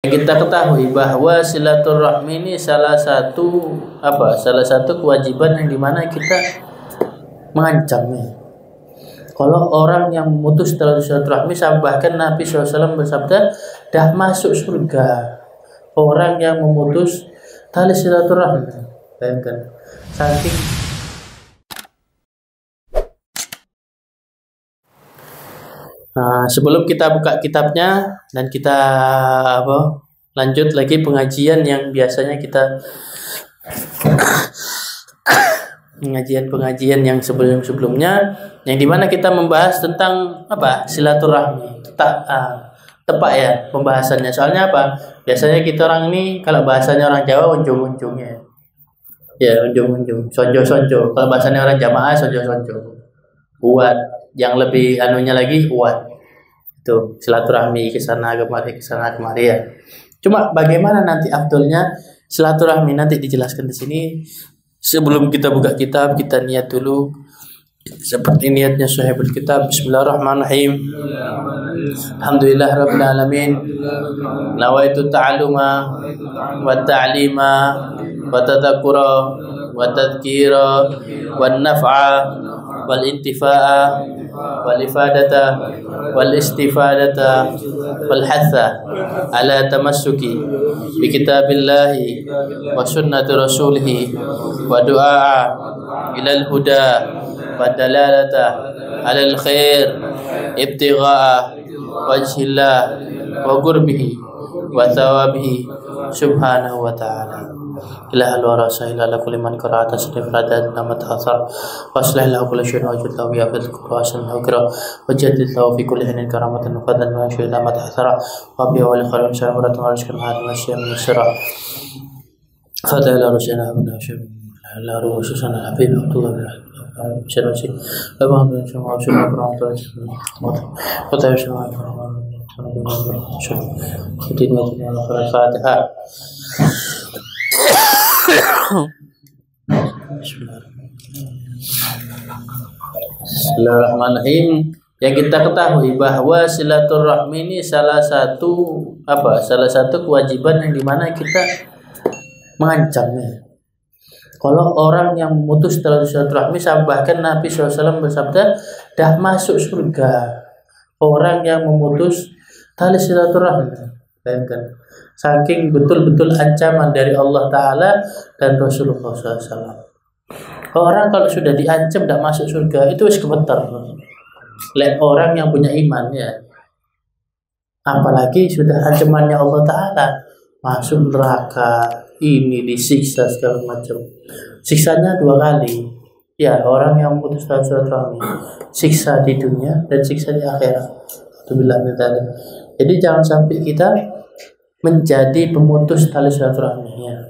Kita ketahui bahwa silaturahmi ini salah satu kewajiban yang dimana kita mengancamnya. Kalau orang yang memutus tali silaturahmi, bahkan Nabi SAW bersabda, dah masuk surga orang yang memutus tali silaturahmi. Bayangkan, saking sebelum kita buka kitabnya dan kita lanjut lagi pengajian yang biasanya kita pengajian yang sebelumnya, yang dimana kita membahas tentang silaturahmi. Tepat ya pembahasannya. Soalnya biasanya kita orang ini, kalau bahasanya orang Jawa, unjung-unjungnya ya, unjung-unjung, sonjo-sonjo. Kalau bahasanya orang Jamaah, sonjo-sonjo, buat yang lebih anunya lagi, buat itu silaturahmi ke sana kemari ya. Cuma bagaimana nanti afdolnya silaturahmi nanti dijelaskan di sini. Sebelum kita buka kitab, kita niat dulu seperti niatnya sahibul kitab. Bismillahirrahmanirrahim. Alhamdulillah rabbil alamin. Nawaitu ta'alluma wa ta'lima wa tadhakkura wa tadhkira wan naf'a wal intifa'a wal ifadata wal istifadata wal hatha ala tamassuki bi kitabillahi wa sunnati rasulih wa du'a ila al huda wa dalalata ala al khair ibtigha'a wajhillah wa qurbihi wa thawabihi subhanahu wa ta'ala. Ilahal wara sahil ala kulli man qara'ata sirri faradat namat hasar waslih lahu kulli syai'in wajud lahu bi afdal qur'asan hukra wajadid lahu fi kulli hinin karamatan fadan wa syai'in namat hasara wa bi awal khairun syamratan wa rizqan hadin masyam misra fadala rusana abna syam la rususan habib Abdullah bin syarasi abang bin syama syama rahmatullah wa ta'ala syama Al-Fatihah. Bismillahirrahmanirrahim. Yang kita ketahui bahwa silaturahmi ini salah satu kewajiban yang dimana kita mengancamnya. Kalau orang yang memutus tali silaturahmi, bahkan Nabi SAW bersabda, dah masuk surga orang yang memutus tali silaturahmi. Bayangkan, saking betul-betul ancaman dari Allah Ta'ala dan Rasulullah SAW. Orang kalau sudah diancam tidak masuk surga, itu wis gemeter. Lihat orang yang punya iman ya. Apalagi sudah ancamannya Allah Ta'ala, masuk neraka, ini disiksa segala macam. Siksanya 2 kali. Ya, orang yang memutus tali silaturahmi, siksa di dunia dan siksa di akhirat. Jadi jangan sampai kita menjadi pemutus tali silaturahmi. Ya.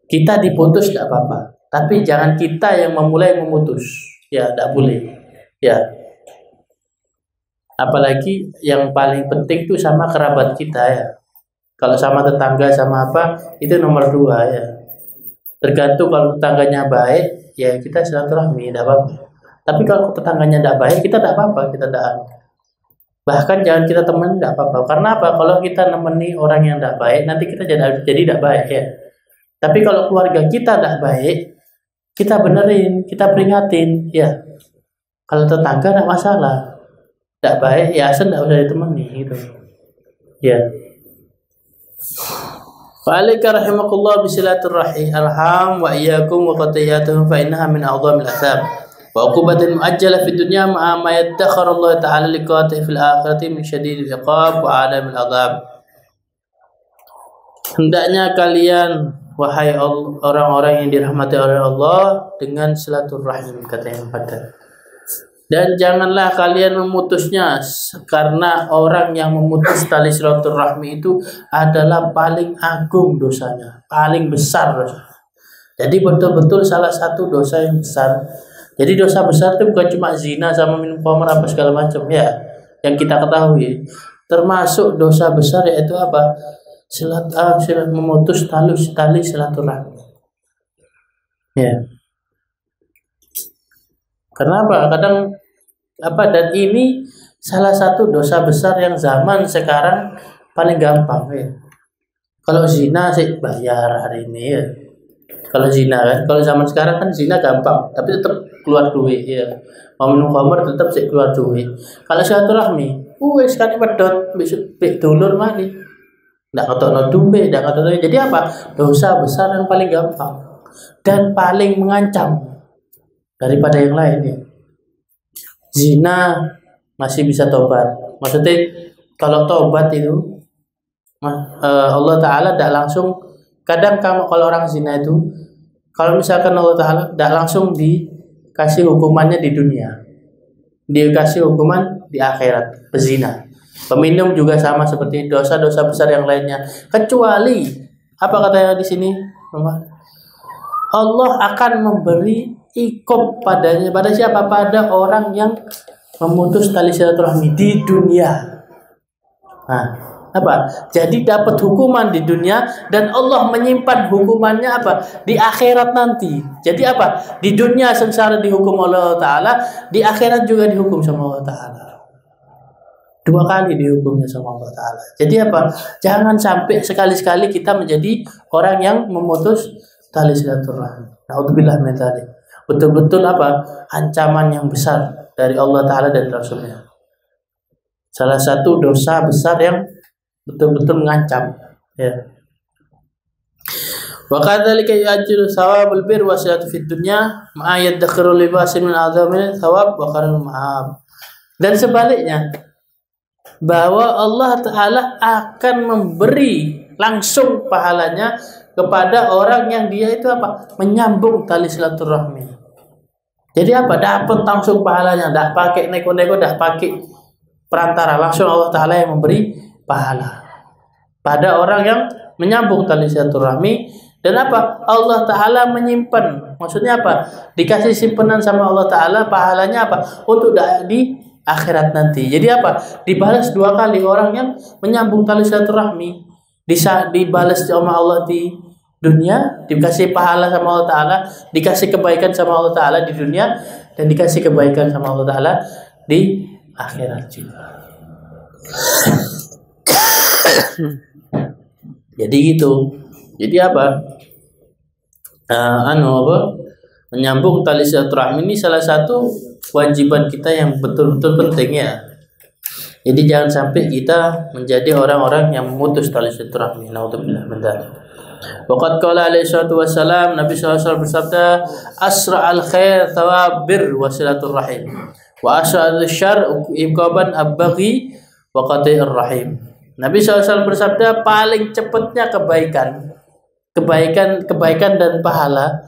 Kita diputus tidak apa-apa, tapi jangan kita yang memulai memutus. Ya, tidak boleh. Ya. Apalagi yang paling penting itu sama kerabat kita ya. Kalau sama tetangga sama itu nomor 2 ya. Tergantung, kalau tetangganya baik, ya kita silaturahmi, tidak apa-apa. Tapi kalau tetangganya tidak baik, kita tidak apa-apa, kita tidak. Bahkan jangan kita teman, tidak apa-apa. Karena kalau kita nemeni orang yang tidak baik, nanti kita jadi tidak baik ya. Tapi kalau keluarga kita tidak baik, kita benerin, kita peringatin ya. Kalau tetangga tidak masalah, tidak baik ya, asal tidak usah ditemani gitu ya. Fa'alika rahimakumullah bisilaturrahim alham wa iyyakum wa qatiyatuhum fa innaha min a'dhamil atham wa uqubatil muajjala fid dunya ma yattakhara Allah ta'ala liqati fil akhirati min syadidil iqab wa 'alamil adhab. Hendaknya kalian, wahai orang-orang yang dirahmati oleh Allah, dengan silaturahim, kata yang pada. Dan janganlah kalian memutusnya, karena orang yang memutus tali silaturahmi itu adalah paling agung dosanya, paling besar dosanya. Jadi betul-betul salah satu dosa yang besar. Jadi dosa besar itu bukan cuma zina sama minum khamr apa segala macam ya, yang kita ketahui. Termasuk dosa besar yaitu memutus tali silaturahmi. Ya. Kenapa? Kadang dan ini salah satu dosa besar yang zaman sekarang paling gampang ya. Kalau zina sih bayar hari ini ya. Kalau zina kan, kalau zaman sekarang kan zina gampang, tapi tetap keluar duit ya. Mau minum khamr tetap sih keluar duit. Kalau silaturahmi, sekali pedot besok dulur mari. Nggak ketokno duit, nggak ketokno. Jadi apa? Dosa besar yang paling gampang dan paling mengancam daripada yang lain ya. Zina masih bisa tobat. Maksudnya kalau tobat itu Allah Ta'ala tidak langsung. Kadang kalau orang zina itu, kalau misalkan Allah Ta'ala tidak langsung dikasih hukumannya di dunia, dikasih hukuman di akhirat. Pezina, peminum juga sama seperti dosa-dosa besar yang lainnya, kecuali apa katanya di sini, Allah akan memberi iqab padanya, pada siapa? Pada orang yang memutus tali silaturahmi di dunia. Nah, apa? Jadi dapat hukuman di dunia dan Allah menyimpan hukumannya apa? Di akhirat nanti. Jadi apa? Di dunia sengsara dihukum oleh Allah Ta'ala, di akhirat juga dihukum sama Allah Ta'ala. 2 kali dihukumnya sama Allah Ta'ala. Jadi apa? Jangan sampai sekali-sekali kita menjadi orang yang memutus tali silaturahmi. Na'udzubillah min dzalik. Betul-betul apa? Ancaman yang besar dari Allah Ta'ala dan Rasulnya. Salah satu dosa besar yang betul-betul mengancam ya. Wa kadzalika ya'jilu thawabul bir wa silatu fid dunya ma yadkhiru li basin min azamil thawab wa qarul ma'ab. Dan sebaliknya, bahwa Allah Ta'ala akan memberi langsung pahalanya kepada orang yang dia itu apa? Menyambung tali silaturahmi. Jadi apa? Dapat langsung pahalanya, tidak pakai neko-neko, tidak pakai perantara, langsung Allah Ta'ala yang memberi pahala pada orang yang menyambung tali silaturahmi. Dan apa? Allah Ta'ala menyimpan. Maksudnya apa? Dikasih simpanan sama Allah Ta'ala, pahalanya apa? Untuk di akhirat nanti. Jadi apa? Dibalas 2 kali. Orang yang menyambung tali silaturahmi dibalas sama Allah di dunia, dikasih pahala sama Allah Ta'ala, dikasih kebaikan sama Allah Ta'ala di dunia, dan dikasih kebaikan sama Allah Ta'ala di akhirat juga. Jadi gitu. Jadi apa? Menyambung tali silaturahmi ini salah satu kewajiban kita yang betul-betul penting ya. Jadi jangan sampai kita menjadi orang-orang yang memutus tali silaturahmi. Naudzubillah min dzalik. Waqad qala alaihi salatu wassalam, Nabi SAW bersabda, asra'al khair thawab bir wa silaturrahim wa asra'al syarr iqaban abghi wa qati'ir rahim. Nabi SAW bersabda, paling cepatnya kebaikan dan pahala,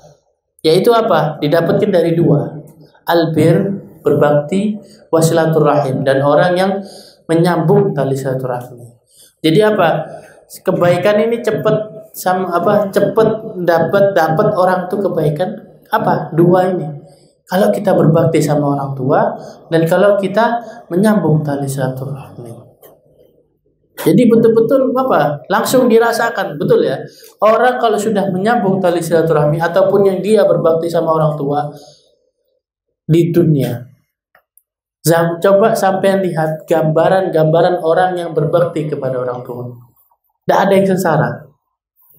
yaitu apa? Didapatkan dari 2. Albir, berbakti, wasilaturrahim, dan orang yang menyambung tali silaturahmi. Jadi apa? Kebaikan ini cepat dapat orang tuh kebaikan apa? 2 ini. Kalau kita berbakti sama orang tua dan kalau kita menyambung tali silaturahmi. Jadi betul-betul apa? Langsung dirasakan, betul ya. Orang kalau sudah menyambung tali silaturahmi ataupun yang dia berbakti sama orang tua di dunia. Coba sampean lihat gambaran orang yang berbakti kepada orang tua. Tidak ada yang sengsara.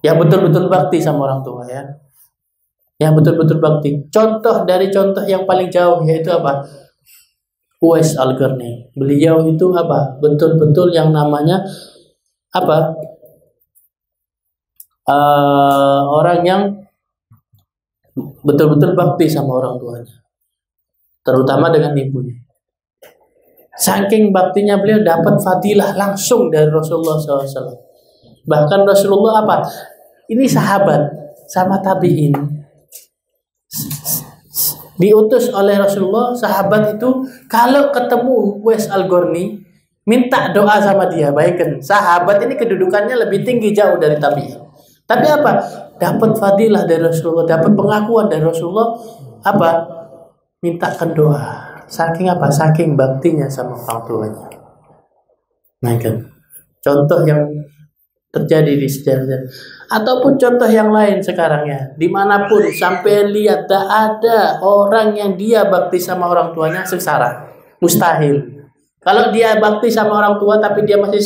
Yang betul-betul bakti sama orang tua ya. Yang betul-betul bakti. Contoh yang paling jauh yaitu apa? Uwais Al-Qarni. Beliau itu apa? Betul-betul yang namanya apa? Orang yang betul-betul bakti sama orang tuanya, terutama dengan ibunya. Saking baktinya beliau dapat fadilah langsung dari Rasulullah SAW. Bahkan Rasulullah apa? Ini sahabat sama tabi'in diutus oleh Rasulullah. Sahabat itu kalau ketemu Uwais Al-Qarni minta doa sama dia. Bayangkan, sahabat ini kedudukannya lebih tinggi jauh dari tabi'in. Tapi apa? Dapat fadilah dari Rasulullah, dapat pengakuan dari Rasulullah. Apa? Mintakan doa. Saking apa? Saking baktinya sama orang tuanya. Nah kan, contoh yang terjadi di sejarah. Ataupun contoh yang lain sekarang ya, dimanapun sampai lihat tak ada orang yang dia bakti sama orang tuanya sengsara, mustahil. Kalau dia bakti sama orang tua tapi dia masih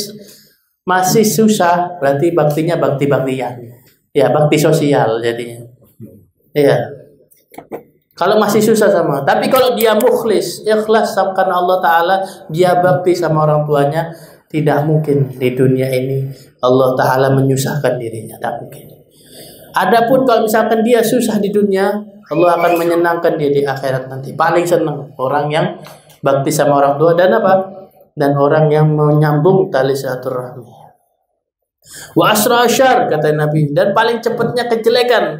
masih susah, berarti baktinya bakti-baktian. Ya, bakti sosial jadinya. Iya. Kalau masih susah sama, tapi kalau dia mukhlis, ikhlas karena Allah Ta'ala, dia bakti sama orang tuanya, tidak mungkin di dunia ini Allah Ta'ala menyusahkan dirinya, tak mungkin. Adapun kalau misalkan dia susah di dunia, Allah akan menyenangkan dia di akhirat nanti. Paling senang orang yang bakti sama orang tua dan apa? Dan orang yang menyambung tali silaturahmi. Wa asra syar, kata Nabi, dan paling cepatnya kejelekan,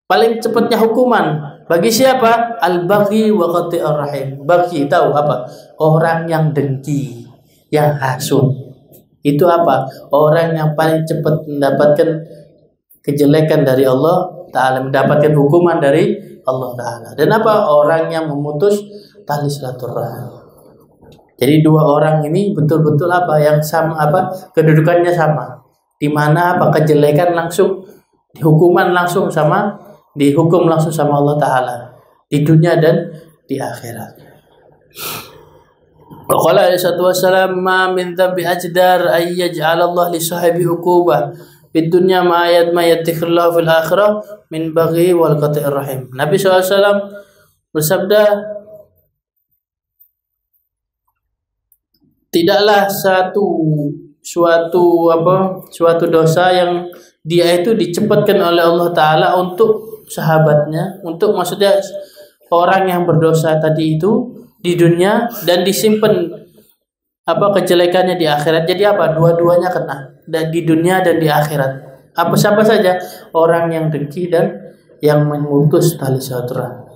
paling cepatnya hukuman bagi siapa? Al-baghi wa qati'ur rahim. Baghi tahu apa? Orang yang dengki, yang hasut. Itu apa? Orang yang paling cepat mendapatkan kejelekan dari Allah Ta'ala, mendapatkan hukuman dari Allah Ta'ala. Dan apa? Orang yang memutus tali silaturahmi. Jadi dua orang ini betul-betul apa? Yang sama apa? Kedudukannya sama. Di mana apa? Kejelekan langsung dihukuman langsung sama, dihukum langsung sama Allah Ta'ala di dunia dan di akhirat. Qala alaihi wassalam, ma min dhanbi ajdar ay yaj'ala Allah li sahibi uqubah fid dunya ma yadhkurullah fil akhirah min baghi wal qati'ir rahim. Nabi SAW bersabda, tidaklah suatu dosa yang dia itu dicepatkan oleh Allah Ta'ala untuk sahabatnya, untuk maksudnya orang yang berdosa tadi itu di dunia dan disimpan apa kejelekannya di akhirat. Jadi apa? Dua-duanya kena, dan di dunia dan di akhirat. Apa siapa saja? Orang yang dengki dan yang memutus tali silaturahmi.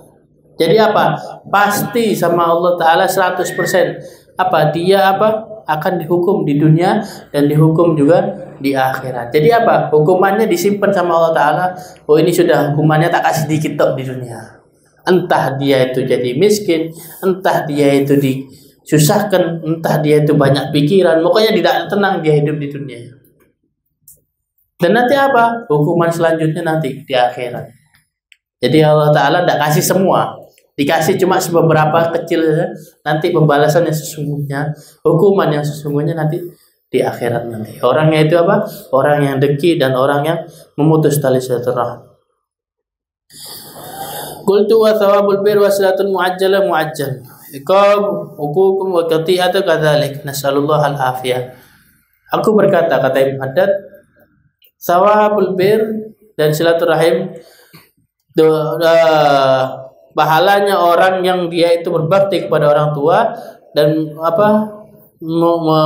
Jadi apa? Pasti sama Allah Ta'ala 100%. Apa? Dia apa? Akan dihukum di dunia dan dihukum juga di akhirat. Jadi apa? Hukumannya disimpan sama Allah Ta'ala. Oh, ini sudah hukumannya, tak kasih dikit tok di dunia. Entah dia itu jadi miskin, entah dia itu disusahkan, entah dia itu banyak pikiran, pokoknya tidak tenang dia hidup di dunia. Dan nanti apa? Hukuman selanjutnya nanti di akhirat. Jadi Allah Ta'ala tidak kasih semua, dikasih cuma beberapa kecil. Nanti pembalasan yang sesungguhnya, hukuman yang sesungguhnya nanti di akhirat nanti. Orangnya itu apa? Orang yang dengki dan orang yang memutus tali silaturahmi. Qultu wa thawabul bir wasilatun muajjala muajjal. Iqab hukukum wa qati'atu kadzalik. Nasallallahu al-afiyah. Aku berkata, kata Ibnu Haddad, thawabul bir dan silaturahim, pahalanya orang yang dia itu berbakti kepada orang tua dan apa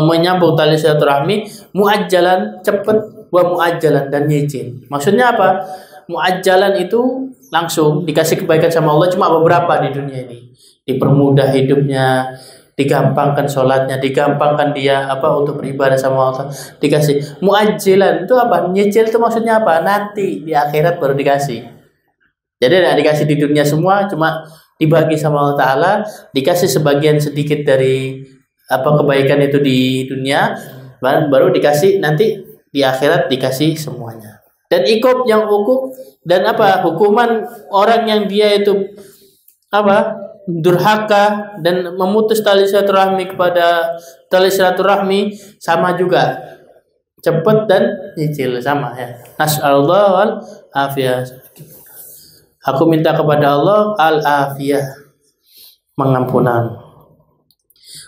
menyambung tali silaturahmi, muajjalan cepat, wa muajjalan dan nyicil. Maksudnya apa? Muajjalan itu langsung dikasih kebaikan sama Allah cuma beberapa di dunia ini. Dipermudah hidupnya, digampangkan sholatnya, digampangkan dia apa untuk beribadah sama Allah, dikasih. Muajjalan itu apa? Nyicil itu maksudnya apa? Nanti di akhirat baru dikasih. Jadi tidak dikasih di dunia semua, cuma dibagi sama Allah Ta'ala, dikasih sebagian sedikit dari apa kebaikan itu di dunia, baru dikasih nanti di akhirat dikasih semuanya. Dan ikut yang hukum dan apa hukuman orang yang dia itu apa durhaka dan memutus tali silaturahmi kepada tali silaturahmi sama juga, cepat dan nyicil sama ya. Nasallallahu al-afiyah. Aku minta kepada Allah al-afiyah, pengampunan.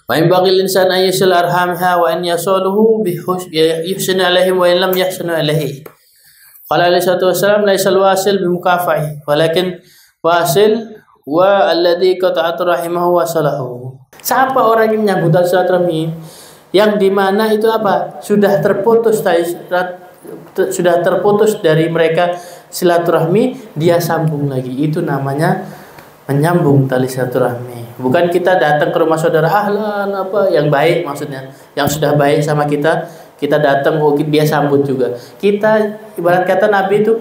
Wa in baqil insan ayyasul arhamha wa in yasaluhu bi yuhsin alaihim wa in lam yuhsin alaihi. Qala alaihi wasallam laisal wasil bi mukafa'i walakin wasil wa alladhi qata'at rahimahu wa salahu. Siapa orang yang menyambut silaturahmi yang di mana itu apa? Sudah terputus dari mereka silaturahmi, dia sambung lagi. Itu namanya menyambung tali silaturahmi. Bukan kita datang ke rumah saudara ahlan apa yang baik, maksudnya yang sudah baik sama kita datang dia sambut juga. Kita ibarat kata Nabi itu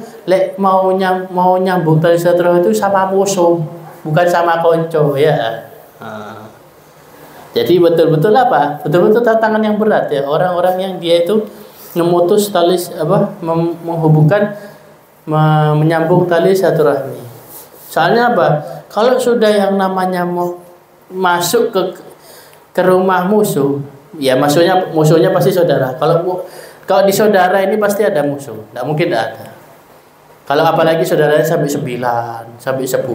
mau nyambung tali silaturahmi itu sama musuh, bukan sama konco ya. Jadi betul-betul apa? Betul-betul tantangan yang berat ya. Orang-orang yang dia itu memutus tali menghubungkan, menyambung tali silaturahmi. Soalnya apa? Kalau sudah yang namanya mau masuk ke rumah musuh, Ya musuhnya pasti saudara. Kalau di saudara ini pasti ada musuh. Tidak mungkin tidak ada. Kalau apalagi saudaranya sampai 9, sampai 10.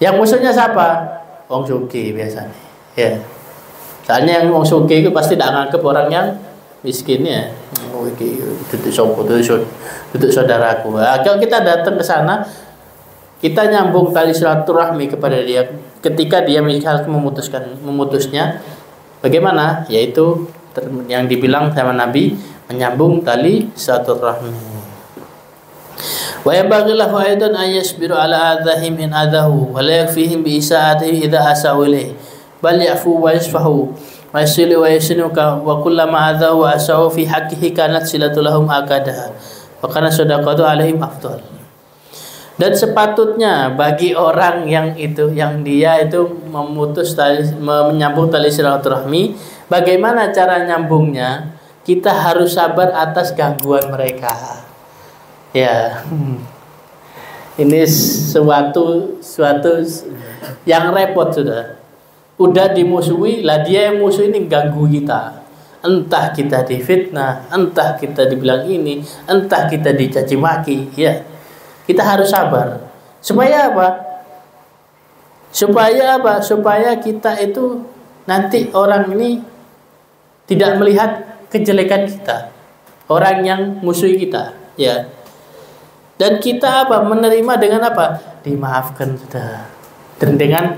Yang musuhnya siapa? Wong sugih biasanya. Ya. Soalnya yang wong sugih itu pasti tidak nganggep orang yang miskin ya. Oh iki tutuk sopo, tutuk saudaraku. Nah, kalau kita datang ke sana, kita nyambung tali silaturahmi kepada dia ketika dia misalnya memutusnya. Bagaimana? Yaitu yang dibilang sama Nabi, menyambung tali silaturahmi. Wa yanbaghi lahu aidan an yasbiru ala adahim in adahu wa la yakfihim bi isaatihi idza asau ilayhi bal yafu wa yasfahu wa yasilu wa yasinuka wa kullama adahu wa asau fi haqqihi kanat silatu lahum akadaha wa kana sadaqatu alaihim afdal. Dan sepatutnya bagi orang yang dia itu menyambung tali silaturahmi, bagaimana cara nyambungnya? Kita harus sabar atas gangguan mereka. Ya, ini suatu yang repot sudah. Udah dimusuhi, lah dia yang musuh ini ganggu kita. Entah kita difitnah, entah kita dibilang ini, entah kita dicaci maki. Ya, kita harus sabar. Supaya apa? Supaya kita itu nanti orang ini tidak melihat kejelekan kita, orang yang musuhi kita. Ya. Dan kita menerima dengan dimaafkan sudah, dan dengan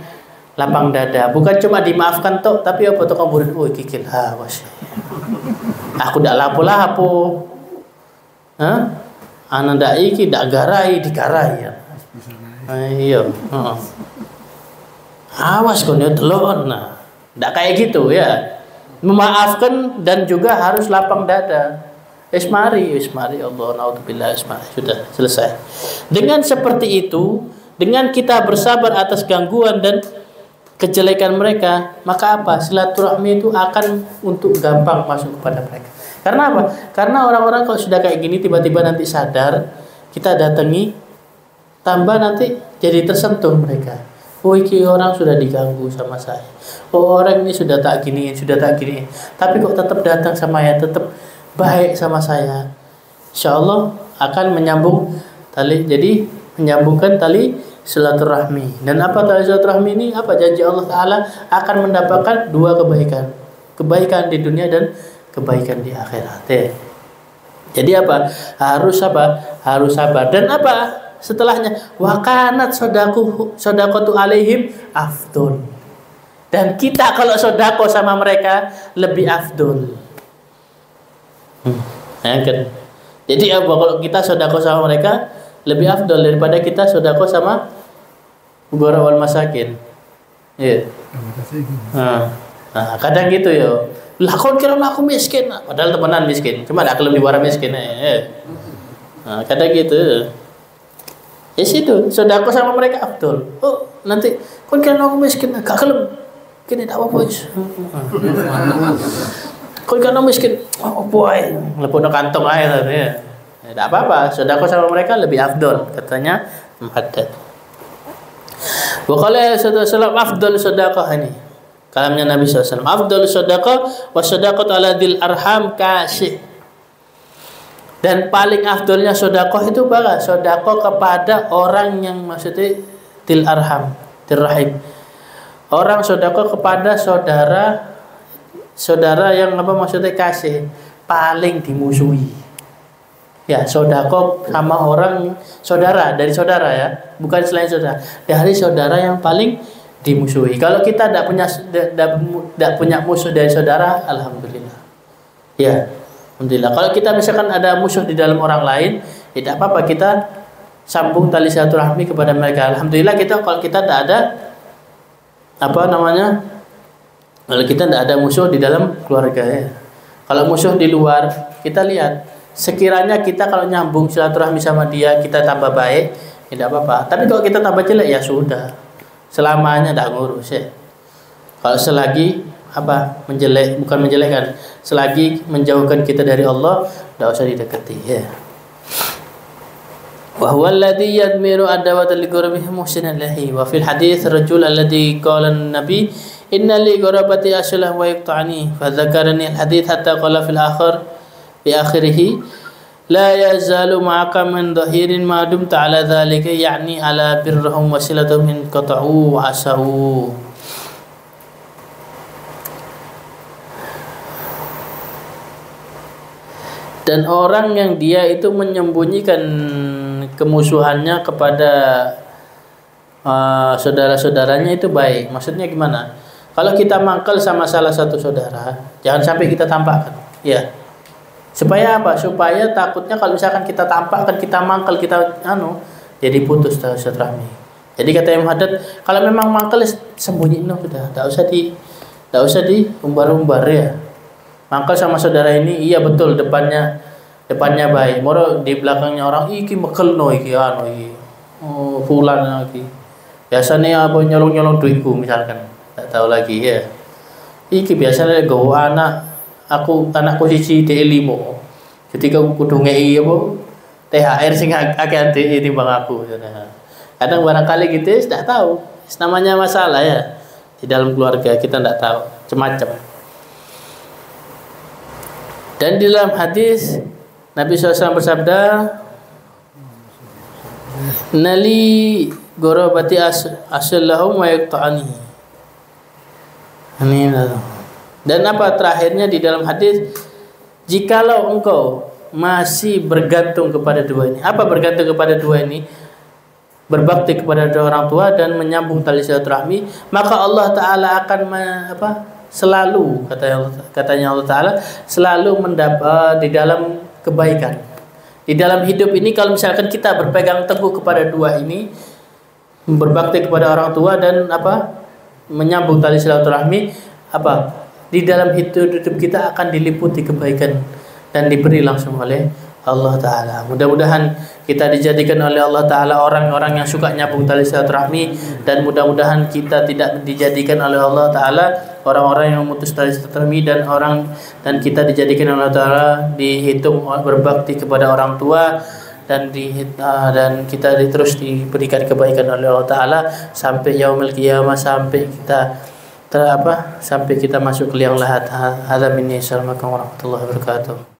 lapang dada. Bukan cuma dimaafkan tok, tapi kamu kikil was. Aku dak lapo-lapo. Anak dak iki dak garai dikarai ya. Iya, awas kau ni telon. Nah, dak kayak gitu ya. Memaafkan dan juga harus lapang dada. Ismari Allah naudzubillah ismari. Sudah selesai. Dengan seperti itu, dengan kita bersabar atas gangguan dan kejelekan mereka, maka silaturahmi itu akan untuk gampang masuk kepada mereka. Karena apa? Karena orang-orang kalau sudah kayak gini tiba-tiba nanti sadar, kita datangi, tambah nanti jadi tersentuh mereka. Oh, ini orang sudah diganggu sama saya. Oh, orang ini sudah tak gini. Tapi kok tetap datang sama saya, tetap baik sama saya. Insyaallah akan menyambung tali. Jadi menyambungkan tali silaturahmi. Dan tali silaturahmi ini? Janji Allah Taala akan mendapatkan 2 kebaikan. Kebaikan di dunia dan kebaikan di akhirat. Jadi harus sabar. Dan setelahnya? Wa kanat shadaqatu alaihim afdol. Dan kita kalau sedekah sama mereka lebih afdol. Jadi kalau kita sedekah sama mereka lebih afdol daripada kita sedekah sama fuqara wal masakin. Iya. Kadang gitu ya. Lah kau kira aku miskin, padahal temenan miskin. Cuma dak kelem diwara miskin. Kadang gitu. Ya situ, sedekah sama mereka afdol. Oh, nanti kau kira aku miskin, gak kelem. Kini tak apa-apa. Kau kira miskin, oh boy, lepon kantong air ya. Tidak apa-apa, sedekah sama mereka lebih afdol, katanya Muhaddad. Wa qala sallallahu afdal sedekah ini. Kalamnya Nabi SAW. Afdal sedekah wa sedekah ala dzil arham kasih. Dan paling afdolnya sedekah itu sedekah kepada orang yang maksudnya til arham, til rahim. Orang sedekah kepada saudara yang maksudnya kasih, paling dimusuhi. Ya, sedekah sama orang saudara, dari saudara ya, bukan selain saudara. Dari saudara yang paling dimusuhi. Kalau kita tidak punya musuh dari saudara, alhamdulillah. Ya, alhamdulillah. Kalau kita misalkan ada musuh di dalam orang lain, tidak apa-apa, kita sambung tali silaturahmi kepada mereka. Alhamdulillah kalau kita tidak ada kalau kita tidak ada musuh di dalam keluarga ya. Kalau musuh di luar, kita lihat sekiranya kita kalau nyambung silaturahmi sama dia, kita tambah baik, tidak apa-apa. Tapi kalau kita tambah jelek, ya sudah, selamanya tidak ngurus ya. Kalau selagi bukan menjelekkan, selagi menjauhkan kita dari Allah, tidak usah didekati ya. Wa huwa alladhi yadmiru ad-dawata li qurbihi muhsinan lahi. Wa fil hadits rajul alladhi qala an-nabi inna li ghurabati aslah wa yaqta'ani fa dzakarani al-hadits hatta qala fil fi akhirih la yazalu ma'aka min dhahirin ma dumta ala dzalika ya'ni ala birrahum wa silatuhum in qata'u wa asahu. Dan orang yang dia itu menyembunyikan kemusuhannya kepada saudara-saudaranya itu baik. Maksudnya gimana? Kalau kita mangkel sama salah satu saudara, jangan sampai kita tampakkan. Ya. Supaya apa? Supaya takutnya kalau misalkan kita tampakkan, kita mangkel, kita jadi putus silaturahmi. Jadi kata Imam Haddad, kalau memang mangkel sembunyiin sudah, enggak usah diumbar-umbar ya. Mangkel sama saudara ini, iya betul depannya baik. Moro di belakangnya orang iki mekel iki iki. Oh, fulan iki. Biasanya apa nyolong-nyolong duitku misalkan. Enggak tahu lagi ya. Iki biasanya gawa anakku siji DE5. Ketika aku kudu ngei apa THR sing akeh DE timbang aku. Kadang barangkali gitu tidak tahu. Namanya masalah ya. Di dalam keluarga kita tidak tahu, macam-macam. Dan di dalam hadis Nabi SAW bersabda, nali gorobati aslahum wa yaqta'ani. Dan apa terakhirnya di dalam hadis, jikalau engkau masih bergantung kepada dua ini. Apa bergantung kepada dua ini? Berbakti kepada orang tua dan menyambung tali silaturahmi, maka Allah Ta'ala akan selalu katanya Allah Ta'ala selalu mendapat di dalam kebaikan. Di dalam hidup ini kalau misalkan kita berpegang teguh kepada dua ini, berbakti kepada orang tua dan menyambung tali silaturahmi, di dalam hidup kita akan diliputi kebaikan dan diberi langsung oleh Allah Ta'ala. Mudah-mudahan kita dijadikan oleh Allah Ta'ala orang-orang yang suka nyambung tali silaturahmi, dan mudah-mudahan kita tidak dijadikan oleh Allah Ta'ala orang-orang yang memutus tali silaturahmi, dan kita dijadikan oleh Allah Ta'ala dihitung berbakti kepada orang tua, dan kita terus diberikan kebaikan oleh Allah Ta'ala sampai yaumil qiyamah, sampai kita masuk ke liang lahat. Hadza minni, assalamualaikum warahmatullahi wabarakatuh.